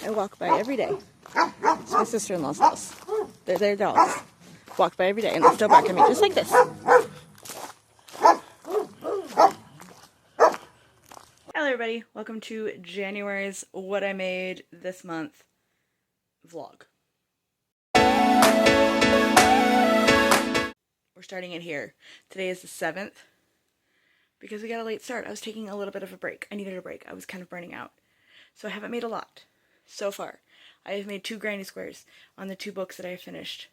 I walk by every day. It's my sister-in-law's house. They're their dogs. Walk by every day and they'll still bark at me just like this. Hello everybody, welcome to January's What I Made This Month vlog. We're starting it here. Today is the 7th because we got a late start. I was taking a little bit of a break. I needed a break. I was kind of burning out. So I haven't made a lot so far. I have made 2 granny squares on the 2 books that I have finished.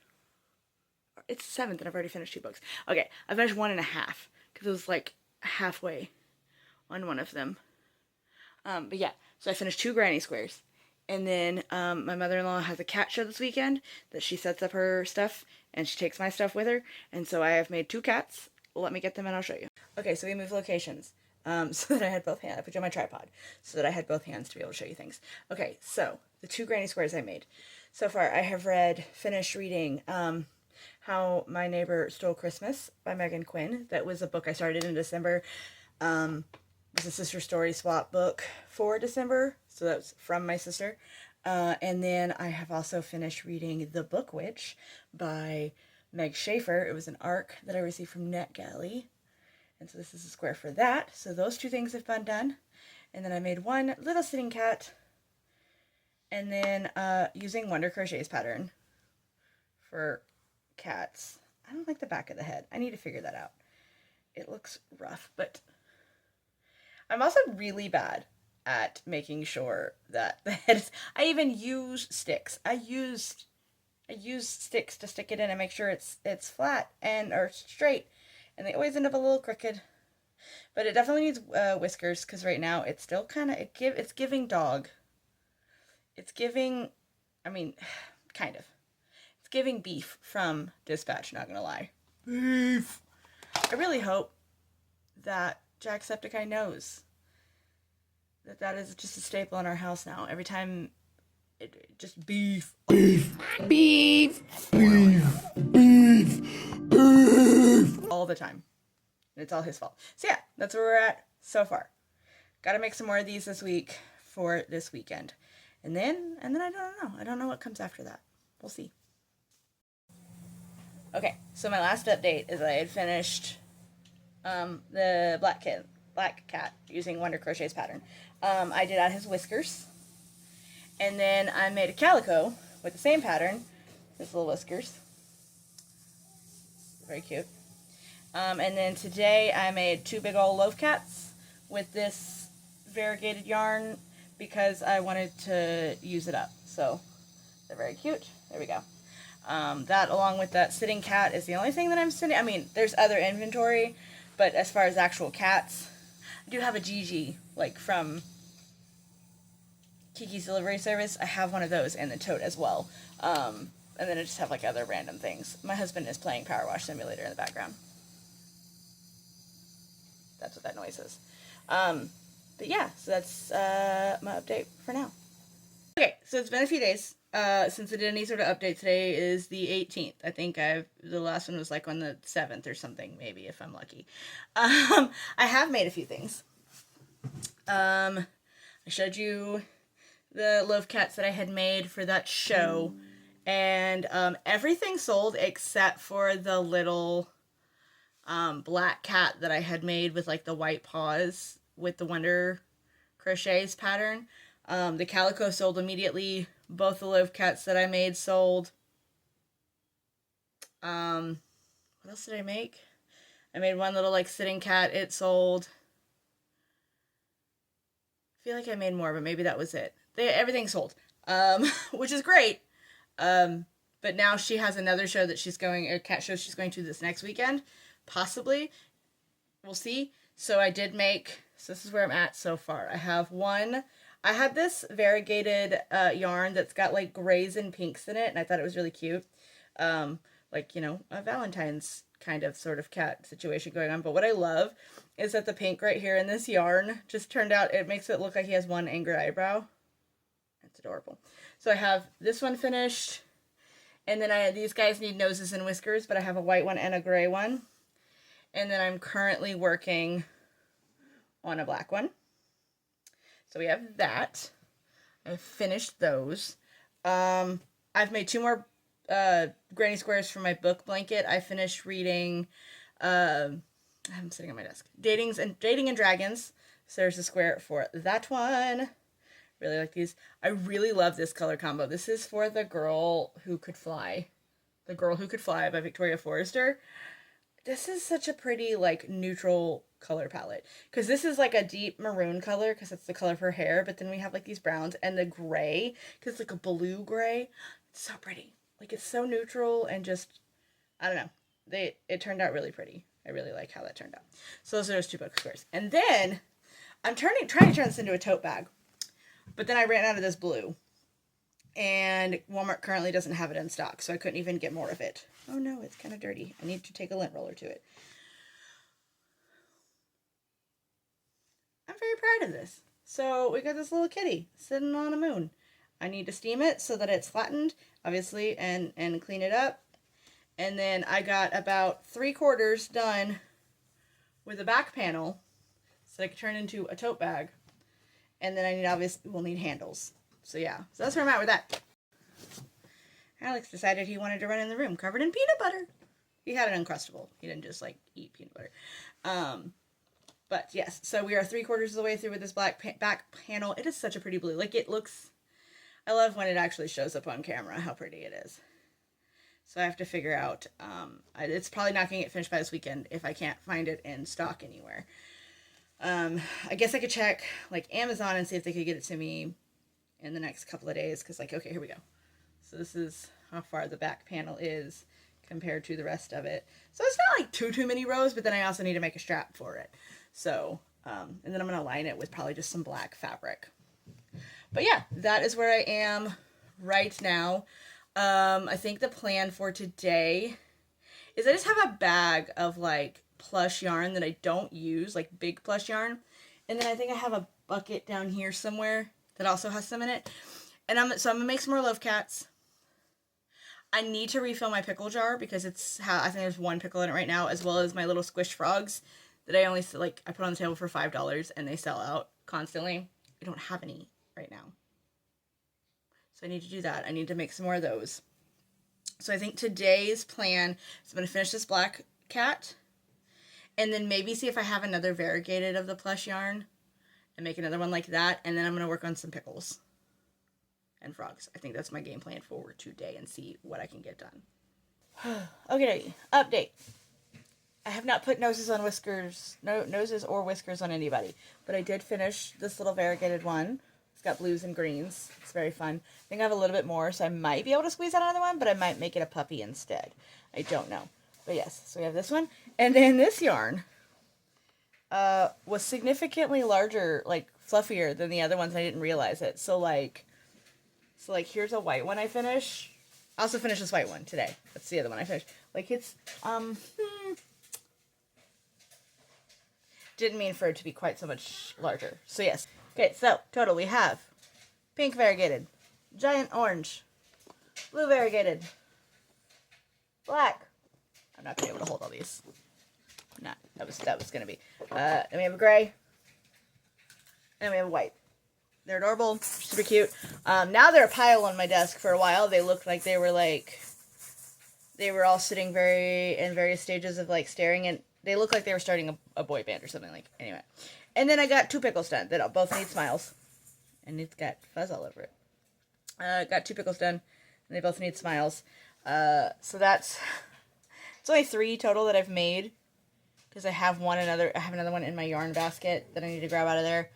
It's the 7th and I've already finished 2 books. Okay, I finished 1.5 because it was like halfway on one of them. But yeah, so I finished 2 granny squares. And then my mother-in-law has a cat show this weekend that she sets up her stuff and she takes my stuff with her. And so I have made 2 cats. Let me get them and I'll show you. Okay, so we moved locations so that I had both hands. I put you on my tripod so that I had both hands to be able to show you things. Okay, so the 2 granny squares I made. So far I have finished reading How My Neighbor Stole Christmas by Megan Quinn. That was a book I started in December. It was a sister story swap book for December, so that's from my sister. And then I have also finished reading The Book Witch by Meg Schaefer. It was an ARC that I received from NetGalley. And so this is a square for that. So those 2 things have been done. And then I made 1 little sitting cat. And then using Wonder Crochet's pattern for cats. I don't like the back of the head. I need to figure that out. It looks rough, but I'm also really bad at making sure that the head is... I even use sticks. I use sticks to stick it in and make sure it's flat or straight, and they always end up a little crooked. But it definitely needs whiskers because right now it's still kind of it's giving dog. It's giving, I mean, kind of. It's giving beef from Dispatch. Not gonna lie, beef. I really hope that Jacksepticeye knows that is just a staple in our house now. Every time, just beef, beef, beef, beef, beef, beef, all the time. And it's all his fault. So yeah, that's where we're at so far. Got to make some more of these this week for this weekend, and then I don't know. I don't know what comes after that. We'll see. Okay, so my last update is I had finished the black cat using Wonder Crochet's pattern. I did add his whiskers, and then I made a calico with the same pattern, his little whiskers, very cute. And then today I made 2 big old loaf cats with this variegated yarn because I wanted to use it up, so they're very cute. There we go. That along with that sitting cat is the only thing that I'm sitting. I mean, there's other inventory, but as far as actual cats, I do have a Gigi, like from Kiki's Delivery Service. I have one of those and the tote as well. And then I just have like other random things. My husband is playing Power Wash Simulator in the background. That's what that noise is. But yeah, so that's my update for now. Okay, so it's been a few days since I did any sort of update. Today is the 18th. I think the last one was like on the 7th or something, maybe, if I'm lucky. I have made a few things. I showed you the loaf cats that I had made for that show, and everything sold except for the little black cat that I had made with like the white paws with the Wonder Crochet's pattern. The calico sold immediately. Both the loaf cats that I made sold. What else did I make? I made 1 little like sitting cat. It sold. I feel like I made more, but maybe that was it. Everything sold, which is great. But now she has another show that a cat show she's going to this next weekend, possibly. We'll see. So I did make. So this is where I'm at so far. I have 1. I had this variegated yarn that's got like grays and pinks in it, and I thought it was really cute. Like, you know, a Valentine's kind of sort of cat situation going on. But what I love is that the pink right here in this yarn just turned out, it makes it look like he has 1 angry eyebrow. It's adorable. So I have this one finished, and then these guys need noses and whiskers, but I have a white one and a gray one. And then I'm currently working on a black one. So we have that. I finished those. I've made 2 more granny squares for my book blanket. I finished reading, I'm sitting on my desk, Dating and Dragons. So there's a square for that one. Really like these. I really love this color combo. This is for The Girl Who Could Fly. The Girl Who Could Fly by Victoria Forrester. This is such a pretty, like, neutral color palette. Because this is, like, a deep maroon color, because it's the color of her hair. But then we have, like, these browns and the gray, because it's, like, a blue gray. It's so pretty. Like, it's so neutral and just, I don't know. It turned out really pretty. I really like how that turned out. So those are those 2 book squares. And then, I'm trying to turn this into a tote bag. But then I ran out of this blue. And Walmart currently doesn't have it in stock, so I couldn't even get more of it. Oh no, it's kind of dirty. I need to take a lint roller to it. I'm very proud of this. So we got this little kitty sitting on a moon. I need to steam it so that it's flattened, obviously, and clean it up. And then I got about 3/4 done with the back panel so I can turn into a tote bag. And then we'll need handles. So yeah, so that's where I'm at with that. Alex decided he wanted to run in the room covered in peanut butter. He had an Uncrustable. He didn't just, like, eat peanut butter. But yes, so we are 3/4 of the way through with this back panel. It is such a pretty blue. Like, it looks, I love when it actually shows up on camera, how pretty it is. So I have to figure out, it's probably not going to get finished by this weekend if I can't find it in stock anywhere. I guess I could check, like, Amazon and see if they could get it to me in the next couple of days. Because, like, okay, here we go. So this is how far the back panel is compared to the rest of it. So it's not, like, too many rows, but then I also need to make a strap for it. So, and then I'm going to line it with probably just some black fabric. But yeah, that is where I am right now. I think the plan for today is I just have a bag of, like, plush yarn that I don't use, like big plush yarn. And then I think I have a bucket down here somewhere that also has some in it. And I'm gonna make some more love cats. I need to refill my pickle jar because I think there's 1 pickle in it right now, as well as my little squish frogs that I put on the table for $5 and they sell out constantly. I don't have any right now. So I need to do that. I need to make some more of those. So I think today's plan is I'm going to finish this black cat and then maybe see if I have another variegated of the plush yarn and make another one like that. And then I'm going to work on some pickles and frogs. I think that's my game plan for today and see what I can get done. Okay, update. I have not put noses or whiskers on anybody, but I did finish this little variegated one. It's got blues and greens. It's very fun. I think I have a little bit more, so I might be able to squeeze out another one, but I might make it a puppy instead. I don't know. But yes, so we have this one. And then this yarn was significantly larger, like fluffier than the other ones, and I didn't realize it. So here's a white one I finish. I also finished this white one today. That's the other one I finished. Like, it's, didn't mean for it to be quite so much larger. So yes. Okay, so total we have pink variegated, giant orange, blue variegated, black. I'm not gonna be able to hold all these. Not. That was gonna be. Then we have a gray, and we have a white. They're adorable, super cute. Now they're a pile on my desk. For a while, they looked like they were all sitting in various stages of, like, staring, and they looked like they were starting a boy band or something, like, anyway. And then I got 2 pickles done that both need smiles, and it's got fuzz all over it. Got 2 pickles done, and they both need smiles. So it's only 3 total that I've made, because I have another one in my yarn basket that I need to grab out of there.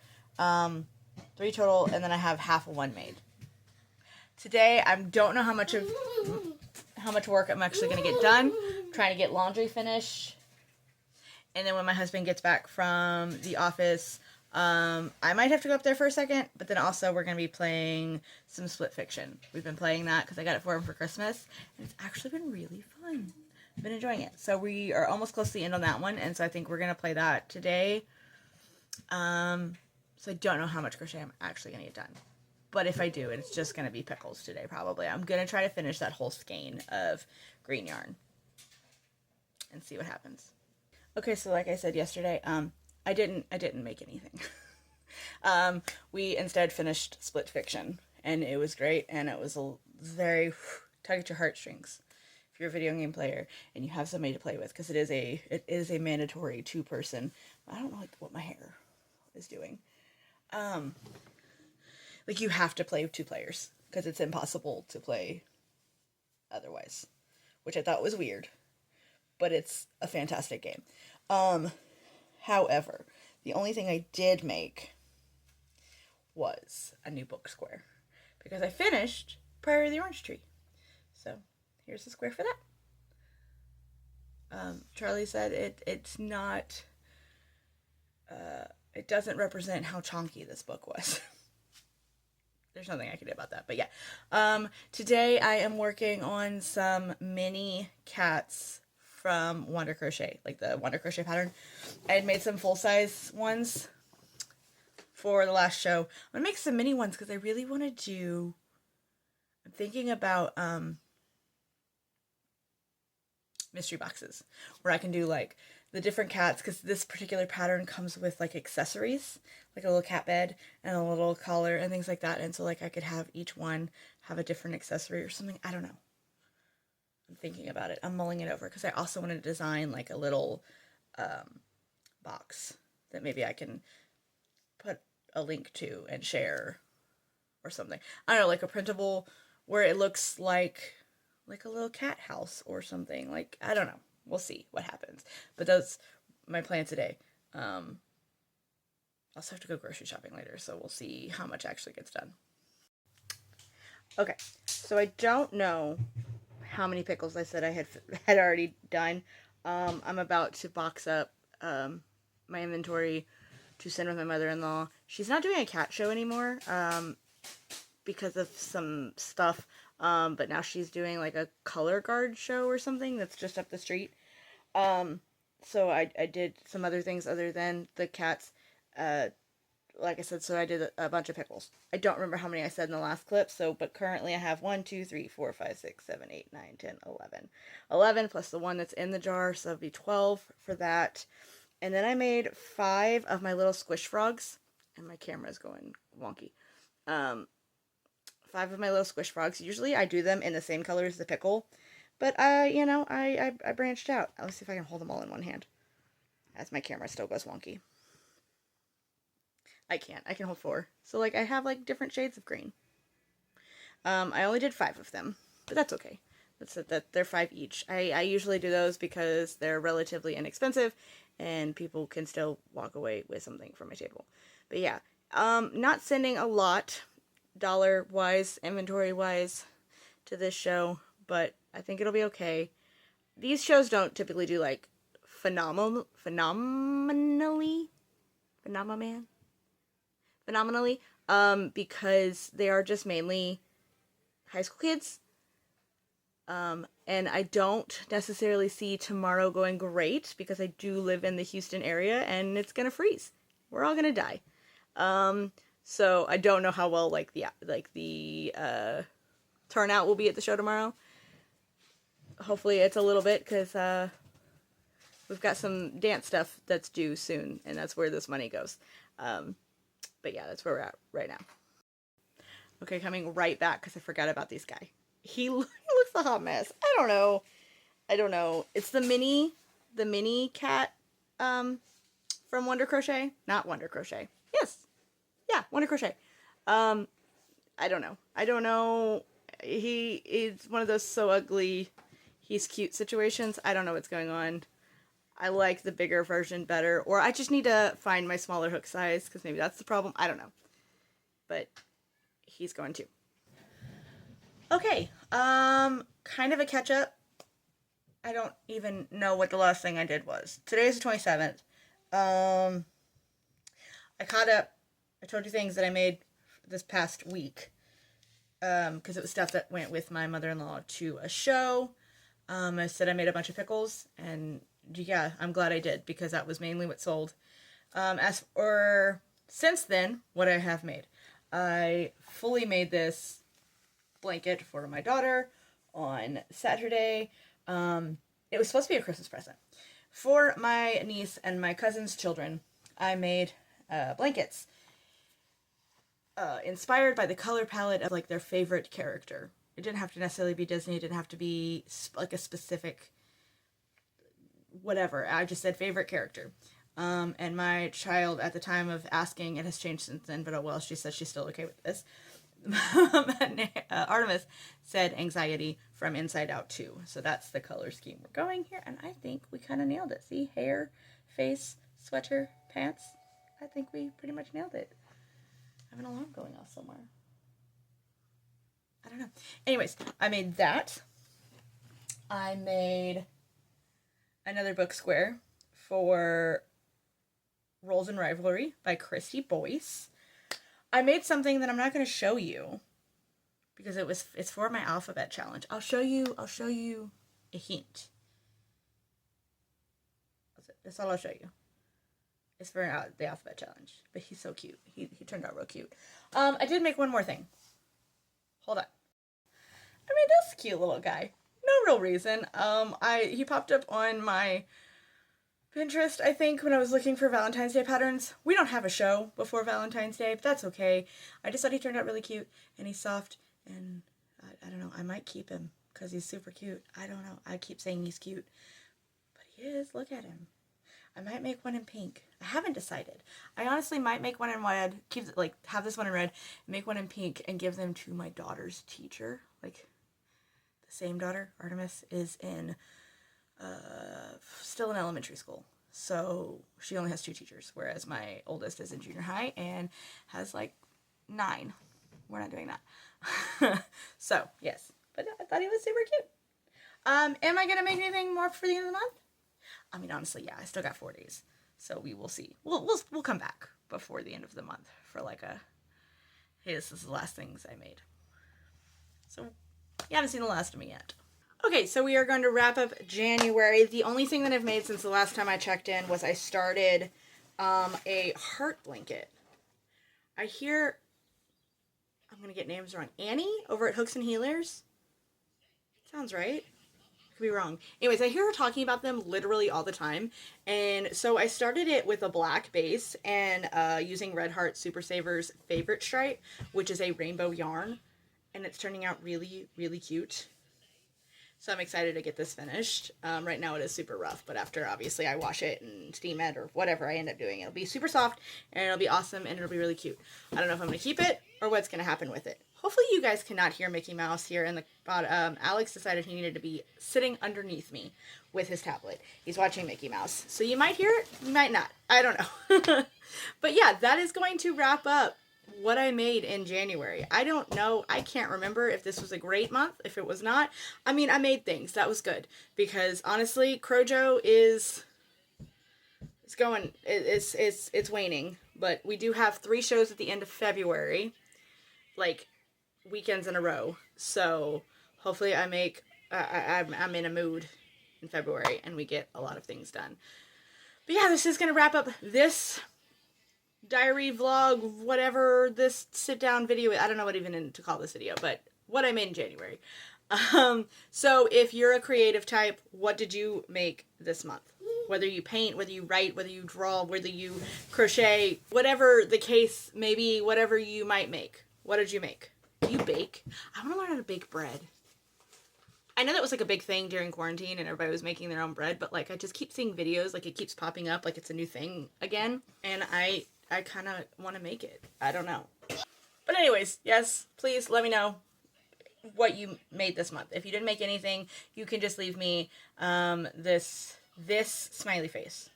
3 total, and then I have half of one made. Today, I don't know how much work I'm actually going to get done. I'm trying to get laundry finished. And then when my husband gets back from the office, I might have to go up there for a second. But then also we're going to be playing some Split Fiction. We've been playing that because I got it for him for Christmas. And it's actually been really fun. I've been enjoying it. So we are almost close to the end on that one. And so I think we're going to play that today. So I don't know how much crochet I'm actually going to get done. But if I do, it's just going to be pickles today probably. I'm going to try to finish that whole skein of green yarn. And see what happens. Okay, so like I said yesterday, I didn't make anything. We instead finished Split Fiction, and it was great, and it was a very tug at your heartstrings if you're a video game player and you have somebody to play with, because it is a mandatory 2-person. I don't know like what my hair is doing. Like you have to play with 2 players because it's impossible to play otherwise, which I thought was weird, but it's a fantastic game. However, the only thing I did make was a new book square because I finished Prairie of the Orange Tree. So here's the square for that. Charlie said it's not, it doesn't represent how chonky this book was. There's nothing I can do about that, but yeah. Today I am working on some mini cats from Wonder Crochet, like the Wonder Crochet pattern. I had made some full-size ones for the last show. I'm gonna make some mini ones because I really want to do, I'm thinking about mystery boxes where I can do like the different cats, because this particular pattern comes with like accessories, like a little cat bed and a little collar and things like that, and so like I could have each one have a different accessory or something. I don't know. I'm thinking about it. I'm mulling it over because I also want to design like a little box that maybe I can put a link to and share or something. I don't know, like a printable where it looks like a little cat house or something. Like, I don't know. We'll see what happens. But that's my plan today. I also have to go grocery shopping later, so we'll see how much actually gets done. Okay, so I don't know how many pickles I said I had already done. I'm about to box up my inventory to send with my mother-in-law. She's not doing a cat show anymore because of some stuff. But now she's doing like a color guard show or something that's just up the street. So I did some other things other than the cats. Like I said, so I did a bunch of pickles. I don't remember how many I said in the last clip, but currently I have 1, 2, 3, 4, 5, 6, 7, 8, 9, 10, 11. 11 plus the one that's in the jar, so it'll be 12 for that. And then I made 5 of my little squish frogs, and my camera's going wonky. 5 of my little squish frogs. Usually I do them in the same color as the pickle, but I branched out. Let's see if I can hold them all in one hand, as my camera still goes wonky. I can't. I can hold 4. So like I have like different shades of green. I only did 5 of them, but that's okay. That they're 5 each. I usually do those because they're relatively inexpensive, and people can still walk away with something from my table. But yeah, not sending a lot dollar-wise, inventory-wise, to this show, but I think it'll be okay. These shows don't typically do, like, phenomenally, because they are just mainly high school kids, and I don't necessarily see tomorrow going great, because I do live in the Houston area, and it's gonna freeze. We're all gonna die. So I don't know how well the turnout will be at the show tomorrow. Hopefully it's a little bit, because we've got some dance stuff that's due soon, and that's where this money goes. But yeah, that's where we're at right now. Okay, coming right back because I forgot about this guy. He looks a hot mess. I don't know. It's the mini cat from Wonder Crochet. Not Wonder Crochet. Yes. Yeah, Wonder Crochet. I don't know. He is one of those so ugly, he's cute situations. I don't know what's going on. I like the bigger version better, or I just need to find my smaller hook size, because maybe that's the problem. I don't know. But he's going to. Okay, kind of a catch up. I don't even know what the last thing I did was. Today's the 27th. I caught up. I told you things that I made this past week, because it was stuff that went with my mother-in-law to a show. I said I made a bunch of pickles, and yeah, I'm glad I did, because that was mainly what sold. As for since then, what I have made. I fully made this blanket for my daughter on Saturday. It was supposed to be a Christmas present. For my niece and my cousin's children, I made blankets. inspired by the color palette of like their favorite character. It didn't have to necessarily be Disney. It didn't have to be like a specific whatever. I just said favorite character. And my child at the time of asking, it has changed since then, but oh well, she says she's still okay with this. Artemis said anxiety from Inside Out 2. So that's the color scheme we're going here. And I think we kind of nailed it. See, hair, face, sweater, pants. I think we pretty much nailed it. I have an alarm going off somewhere. I don't know. Anyways, I made that. I made another book square for Roles and Rivalry by Christy Boyce. I made something that I'm not going to show you because it's for my alphabet challenge. I'll show you a hint. That's all I'll show you. It's for the alphabet challenge. But he's so cute. He turned out real cute. I did make one more thing. Hold on. I made this cute little guy. No real reason. He popped up on my Pinterest, I think, when I was looking for Valentine's Day patterns. We don't have a show before Valentine's Day, but that's okay. I just thought he turned out really cute, and he's soft, and I don't know, I might keep him, because he's super cute. I don't know, I keep saying he's cute, but he is. Look at him. I might make one in pink. I haven't decided. I honestly might make one in red, have this one in red, make one in pink, and give them to my daughter's teacher. Like, the same daughter, Artemis, is in still in elementary school, so she only has 2 teachers, whereas my oldest is in junior high and has like 9. We're not doing that. So yes, but I thought he was super cute. Am I gonna make anything more for the end of the month? I mean, honestly, yeah, I still got 4 days, so we will see. We'll come back before the end of the month for like a, hey, this is the last things I made. So you haven't seen the last of me yet. Okay, so we are going to wrap up January. The only thing that I've made since the last time I checked in was I started a heart blanket. I hear, I'm going to get names wrong, Annie over at Hooks and Healers? Sounds right. Could be wrong. Anyways, I hear her talking about them literally all the time. And so I started it with a black base and using Red Heart Super Savers Favorite Stripe, which is a rainbow yarn. And it's turning out really, really cute. So I'm excited to get this finished. Right now it is super rough, but after obviously I wash it and steam it or whatever I end up doing, it'll be super soft and it'll be awesome and it'll be really cute. I don't know if I'm going to keep it or what's going to happen with it. Hopefully you guys cannot hear Mickey Mouse here in the bottom. Alex decided he needed to be sitting underneath me with his tablet. He's watching Mickey Mouse. So you might hear it, you might not. I don't know. But yeah, that is going to wrap up what I made in January. I don't know. I can't remember if this was a great month. If it was not, I mean, I made things. That was good. Because honestly, Crojo is going, it's waning. But we do have 3 shows at the end of February. Like, weekends in a row. So, hopefully I'm in a mood in February and we get a lot of things done. But yeah, this is going to wrap up this diary vlog, whatever this sit down video, I don't know what even to call this video, but what I made in January. So if you're a creative type, what did you make this month? Whether you paint, whether you write, whether you draw, whether you crochet, whatever the case may be, whatever you might make. What did you make? Do you bake? I want to learn how to bake bread. I know that was like a big thing during quarantine and everybody was making their own bread, but like I just keep seeing videos, like it keeps popping up like it's a new thing again, and I kind of want to make it. I don't know. But anyways, yes, please let me know what you made this month. If you didn't make anything, you can just leave me this smiley face.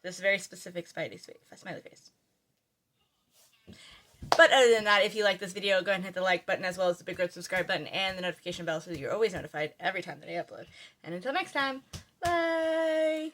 This very specific smiley face. But other than that, if you like this video, go ahead and hit the like button as well as the big red subscribe button and the notification bell so that you're always notified every time that I upload. And until next time, bye!